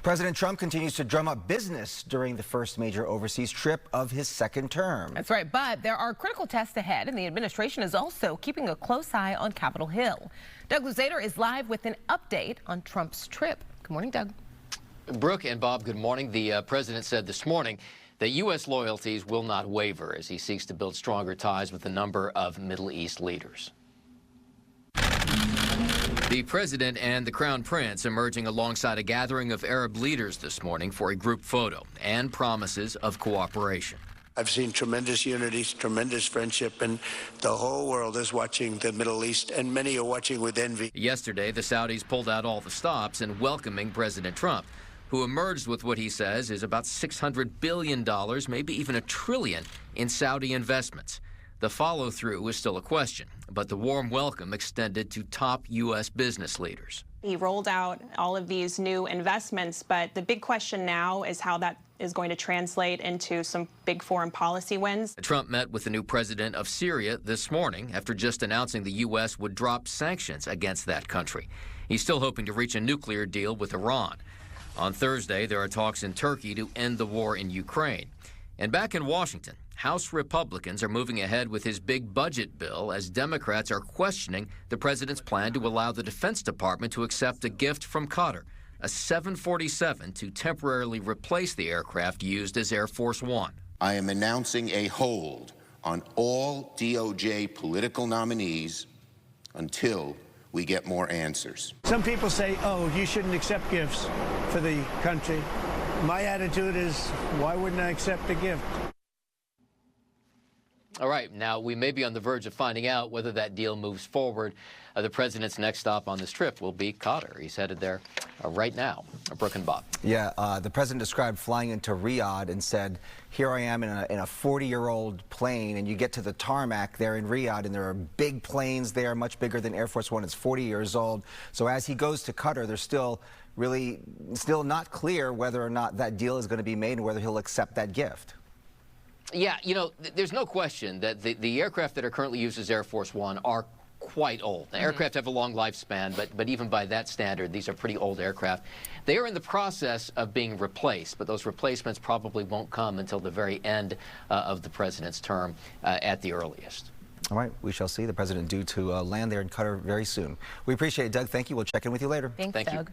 President Trump continues to drum up business during the first major overseas trip of his second term. That's right, but there are critical tests ahead, and the administration is also keeping a close eye on Capitol Hill. Doug Luzader is live with an update on Trump's trip. Good morning, Doug. Brooke and Bob, good morning. The president said this morning that U.S. loyalties will not waver as he seeks to build stronger ties with a number of Middle East leaders. The president and the crown prince emerging alongside a gathering of Arab leaders this morning for a group photo and promises of cooperation. I've seen tremendous unity, tremendous friendship, and the whole world is watching the Middle East, and many are watching with envy. Yesterday, the Saudis pulled out all the stops in welcoming President Trump, who emerged with what he says is about $600 billion, maybe even $1 trillion in Saudi investments. The follow-through is still a question, but the warm welcome extended to top U.S. business leaders. He rolled out all of these new investments, but the big question now is how that is going to translate into some big foreign policy wins. Trump met with the new president of Syria this morning after just announcing the U.S. would drop sanctions against that country. He's still hoping to reach a nuclear deal with Iran. On Thursday, there are talks in Turkey to end the war in Ukraine. And back in Washington, House Republicans are moving ahead with his big budget bill as Democrats are questioning the president's plan to allow the Defense Department to accept a gift from Qatar, a 747 to temporarily replace the aircraft used as Air Force One. I am announcing a hold on all DOJ political nominees until we get more answers. Some people say, oh, you shouldn't accept gifts for the country. My attitude is, why wouldn't I accept a gift? All right, now we may be on the verge of finding out whether that deal moves forward. The president's next stop on this trip will be Qatar. He's headed there right now. Brooke and Bob. Yeah, the president described flying into Riyadh and said, here I am in a 40-year-old plane, and you get to the tarmac there in Riyadh, and there are big planes there, much bigger than Air Force One. It's 40 years old. So as he goes to Qatar, there's still not clear whether or not that deal is going to be made and whether he'll accept that gift. Yeah, you know, there's no question that the aircraft that are currently used as Air Force One are quite old. Now, aircraft have a long lifespan, but even by that standard, these are pretty old aircraft. They are in the process of being replaced, but those replacements probably won't come until the very end of the president's term at the earliest. All right, we shall see. The president due to land there in Qatar very soon. We appreciate it, Doug. Thank you. We'll check in with you later. Thank you. Doug.